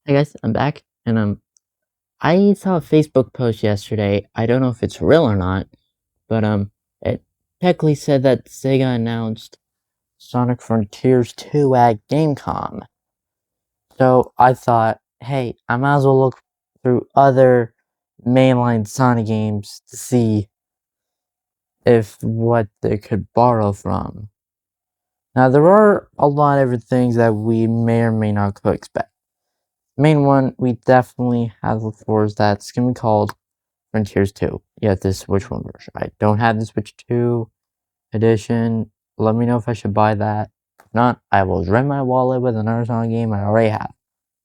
Hey guys, I'm back, and I saw a Facebook post yesterday. I don't know if it's real or not, but it technically said that Sega announced Sonic Frontiers 2 at Gamecom. So I thought, hey, I might as well look through other mainline Sonic games to see if what they could borrow from. Now there are a lot of different things that we may or may not could expect. Main one we definitely have to look for is that it's gonna be called Frontiers 2. Yeah, this Switch 1 version. I don't have the Switch 2 edition. Let me know if I should buy that. If not, I will rent my wallet with another Sonic game I already have.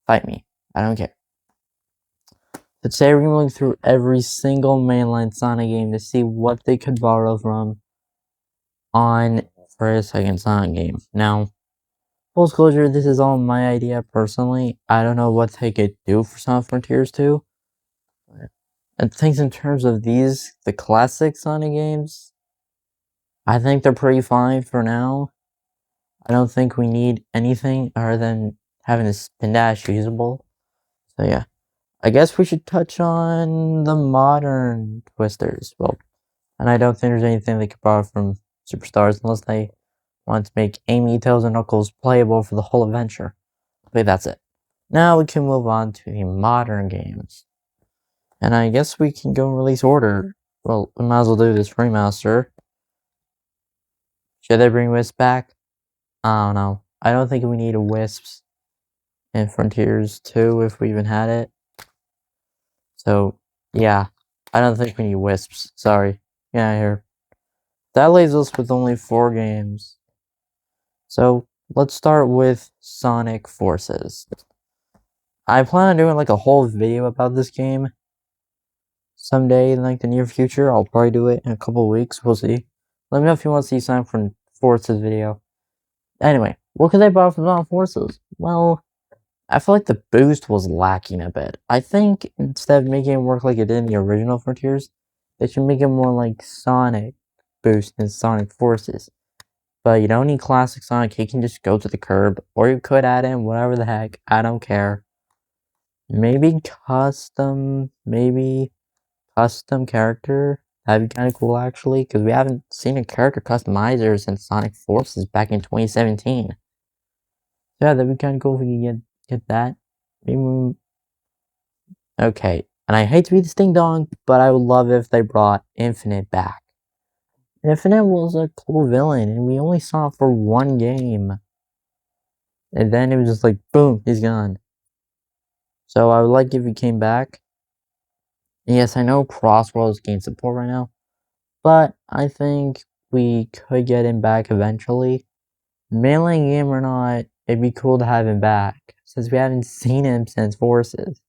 Fight me. I don't care. Today we're going through every single mainline Sonic game to see what they could borrow from on for a second Sonic game. Now, full disclosure, this is all my idea personally. I don't know what they could do for Sonic Frontiers 2. And things in terms of the classic Sonic games, I think they're pretty fine for now. I don't think we need anything other than having the spin dash usable. So yeah, I guess we should touch on the modern Twisters. Well, and I don't think there's anything they could borrow from Superstars unless they want to make Amy, Tails, and Knuckles playable for the whole adventure. Okay, that's it. Now we can move on to the modern games. And I guess we can go in release order. Well, we might as well do this remaster. Should they bring Wisp back? I don't know. I don't think we need a Wisps in Frontiers 2 if we even had it. So, yeah. I don't think we need Wisps. Sorry. Yeah, here. That leaves us with only 4 games. So, let's start with Sonic Forces. I plan on doing like a whole video about this game someday in like the near future. I'll probably do it in a couple weeks. We'll see. Let me know if you want to see Sonic Forces video. Anyway, what could they buy from Sonic Forces? Well, I feel like the boost was lacking a bit. I think instead of making it work like it did in the original Frontiers, they should make it more like Sonic Boost and Sonic Forces. But you don't need classic Sonic, he can just go to the curb, or you could add in whatever the heck, I don't care. Maybe custom character, that'd be kind of cool actually, because we haven't seen a character customizer since Sonic Forces back in 2017. Yeah, that'd be kind of cool if we could get that. Maybe. Okay, and I hate to be this ding dong, but I would love if they brought Infinite back. Infinite was a cool villain, and we only saw it for one game. And then it was just like, boom, he's gone. So I would like if he came back. And yes, I know Crossworlds gain support right now, but I think we could get him back eventually. Mailing game or not, it'd be cool to have him back, since we haven't seen him since Forces.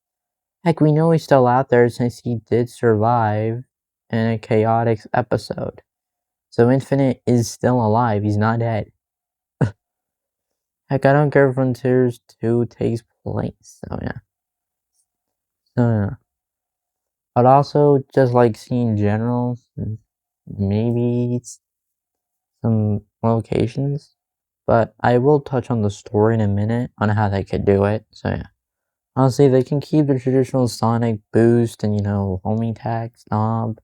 Heck, we know he's still out there since he did survive in a chaotic episode. So Infinite is still alive, he's not dead. Heck, I don't care if Frontiers 2 takes place, so yeah. I'd also just like seeing general, maybe some locations, but I will touch on the story in a minute on how they could do it, so yeah. Honestly, they can keep the traditional Sonic boost and, homing tag, stomp.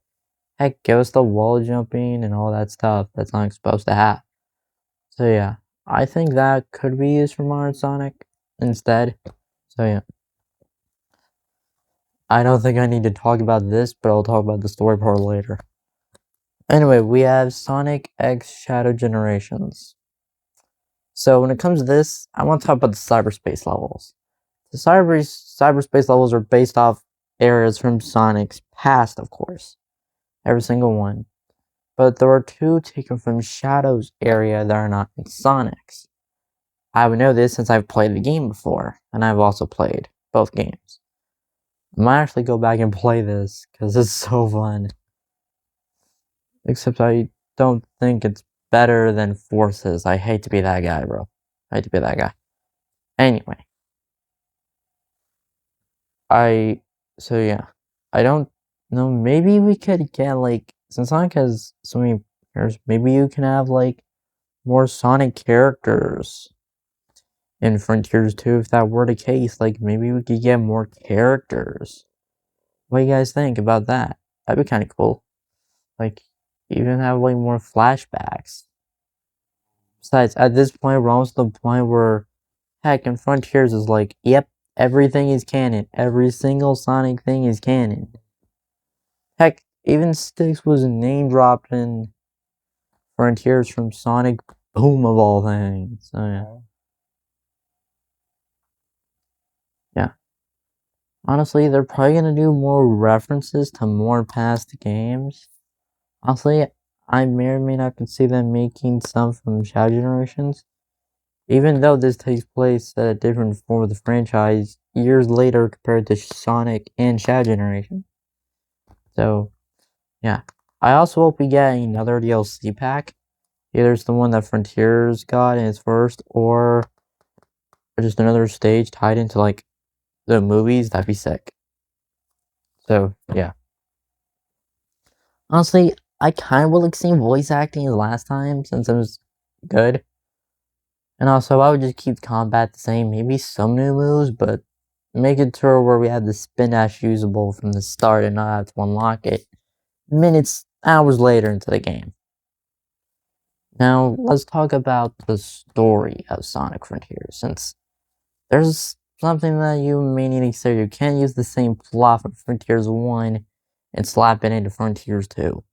Heck, give us the wall jumping and all that stuff that Sonic's supposed to have. So yeah, I think that could be used for Modern Sonic instead. So yeah. I don't think I need to talk about this, but I'll talk about the story part later. Anyway, we have Sonic X Shadow Generations. So when it comes to this, I want to talk about the cyberspace levels. The cyberspace levels are based off areas from Sonic's past, of course. Every single one. But there are 2 taken from Shadow's area that are not in Sonic's. I would know this since I've played the game before, and I've also played both games. I might actually go back and play this, because it's so fun. Except I don't think it's better than Forces. I hate to be that guy, bro. I hate to be that guy. Anyway. So yeah. I don't know, maybe we could get, since Sonic has so many characters, maybe you can have, more Sonic characters in Frontiers 2 if that were the case. Like, maybe we could get more characters. What do you guys think about that? That'd be kind of cool. Like, even have, like, more flashbacks. Besides, at this point, we're almost to the point where, heck, in Frontiers is like, yep, everything is canon. Every single Sonic thing is canon. Heck, even Styx was name dropped in Frontiers from Sonic Boom of all things. So yeah. Yeah. Honestly, they're probably gonna do more references to more past games. Honestly, I may or may not see them making some from Shadow Generations. Even though this takes place at a different form of the franchise years later compared to Sonic and Shadow Generation. So, yeah. I also hope we get another DLC pack. Either it's the one that Frontiers got in its first, or just another stage tied into, like, the movies. That'd be sick. So, yeah. Honestly, I kind of would like seeing voice acting as last time, since it was good. And also, I would just keep combat the same, maybe some new moves, but make it to where we have the spin dash usable from the start and not have to unlock it minutes, hours later into the game. Now, let's talk about the story of Sonic Frontiers, since there's something that you may need to consider. You can't use the same plot from Frontiers 1 and slap it into Frontiers 2.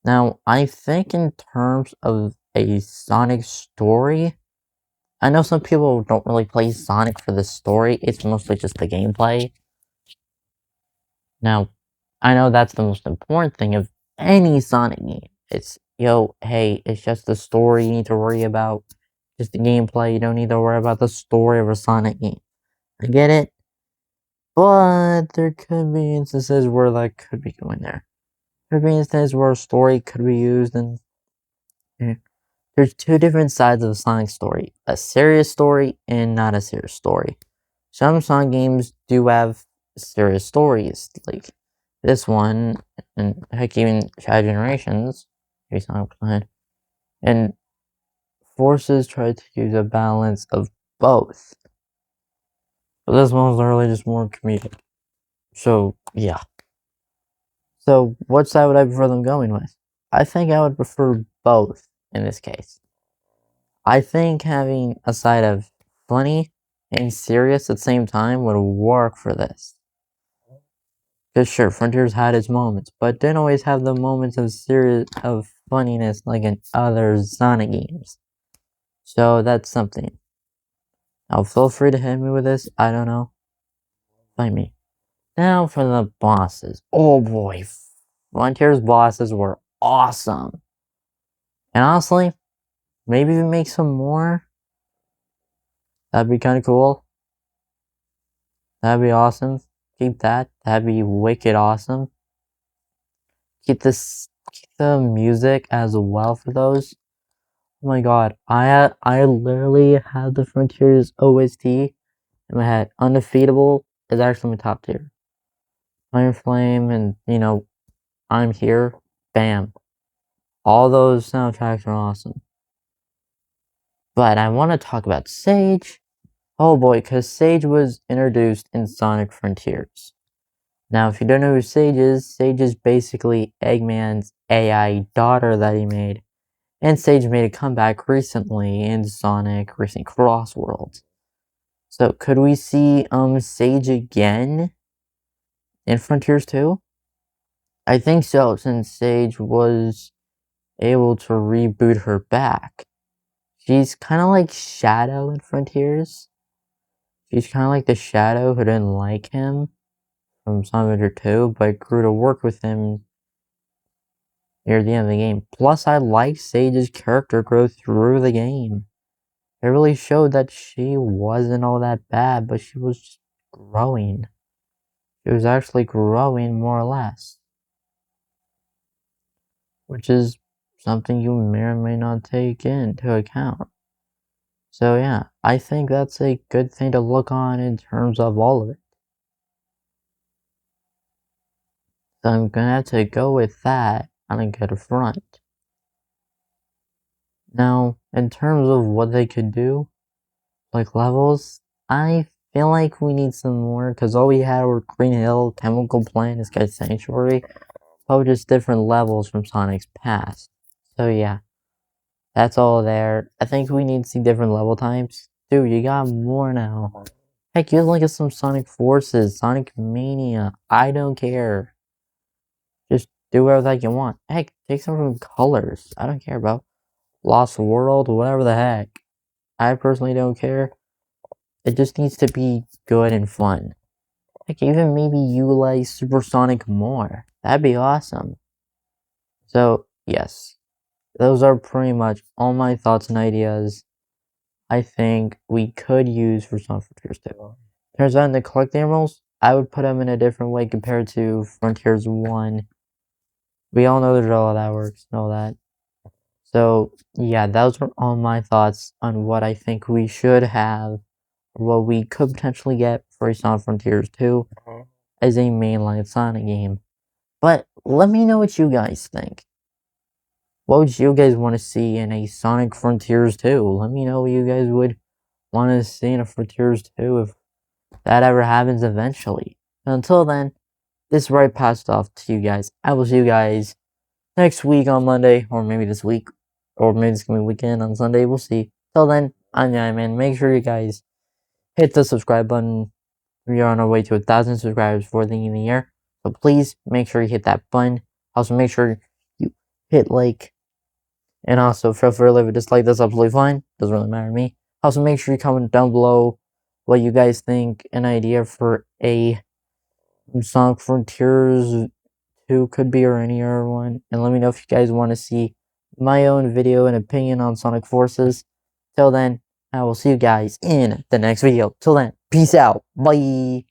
Now, I think in terms of a Sonic story, I know some people don't really play Sonic for the story, it's mostly just the gameplay. Now, I know that's the most important thing of any Sonic game. It's, yo, hey, it's just the story you need to worry about. Just the gameplay, you don't need to worry about the story of a Sonic game. I get it, but there could be instances where that could be going there. There could be instances where a story could be used, and there's two different sides of a Sonic story. A serious story and not a serious story. Some Sonic games do have serious stories, like this one, and heck, even Shadow Generations, and Forces try to use a balance of both. But this one's literally just more comedic. So, yeah. So, what side would I prefer them going with? I think I would prefer both in this case. I think having a side of funny and serious at the same time would work for this. Because sure, Frontiers had its moments, but didn't always have the moments of funniness like in other Sonic games. So that's something. Now feel free to hit me with this, I don't know. Find me. Now for the bosses. Oh boy, Frontiers bosses were awesome. And honestly, maybe we make some more. That'd be kind of cool. That'd be awesome. Keep that. That'd be wicked awesome. Keep the music as well for those. Oh my god, I literally had the Frontiers OST in my head. Undefeatable is actually my top tier. Iron Flame and, you know, I'm Here. Bam. All those soundtracks are awesome. But I want to talk about Sage. Oh boy, because Sage was introduced in Sonic Frontiers. Now, if you don't know who Sage is basically Eggman's AI daughter that he made. And Sage made a comeback recently in Sonic Racing Cross Worlds. So, could we see Sage again in Frontiers 2? I think so, since Sage was able to reboot her back. She's kind of like Shadow in Frontiers. She's kind of like the Shadow who didn't like him from Sonic Adventure 2, but grew to work with him near the end of the game. Plus, I like Sage's character growth through the game. It really showed that she wasn't all that bad, but she was just growing. She was actually growing more or less. Which is something you may or may not take into account. So yeah, I think that's a good thing to look on in terms of all of it. So I'm gonna have to go with that on a good front. Now, in terms of what they could do, Like levels, I feel like we need some more because all we had were Green Hill, Chemical Plant, Sky Sanctuary, probably just different levels from Sonic's past. So yeah, that's all there. I think we need to see different level types. Dude, you got more now. Heck, you look at some Sonic Forces, Sonic Mania. I don't care. Just do whatever you want. Heck, take some from Colors. I don't care about Lost World, whatever the heck. I personally don't care. It just needs to be good and fun. Like, even maybe utilize Supersonic more. That'd be awesome. So, yes. Those are pretty much all my thoughts and ideas I think we could use for Sonic Frontiers 2. Turns out in the collecting emeralds, I would put them in a different way compared to Frontiers 1. We all know there's all that works and all that. So, yeah, those are all my thoughts on what I think we should have, what we could potentially get for Sonic Frontiers 2 as a mainline Sonic game. But let me know what you guys think. What would you guys want to see in a Sonic Frontiers 2? Let me know what you guys would want to see in a Frontiers 2 if that ever happens eventually. And until then, this is where I passed off to you guys. I will see you guys next week on Monday, or maybe this week, or maybe it's gonna be weekend on Sunday. We'll see. Till then, I'm Nyman. Make sure you guys hit the subscribe button. We are on our way to 1,000 subscribers before the end of the year. So please make sure you hit that button. Also, make sure you hit like. And also, feel free to leave a dislike. That's absolutely fine. Doesn't really matter to me. Also, make sure you comment down below what you guys think an idea for a Sonic Frontiers 2 could be, or any other one. And let me know if you guys want to see my own video and opinion on Sonic Forces. Till then, I will see you guys in the next video. Till then, peace out. Bye.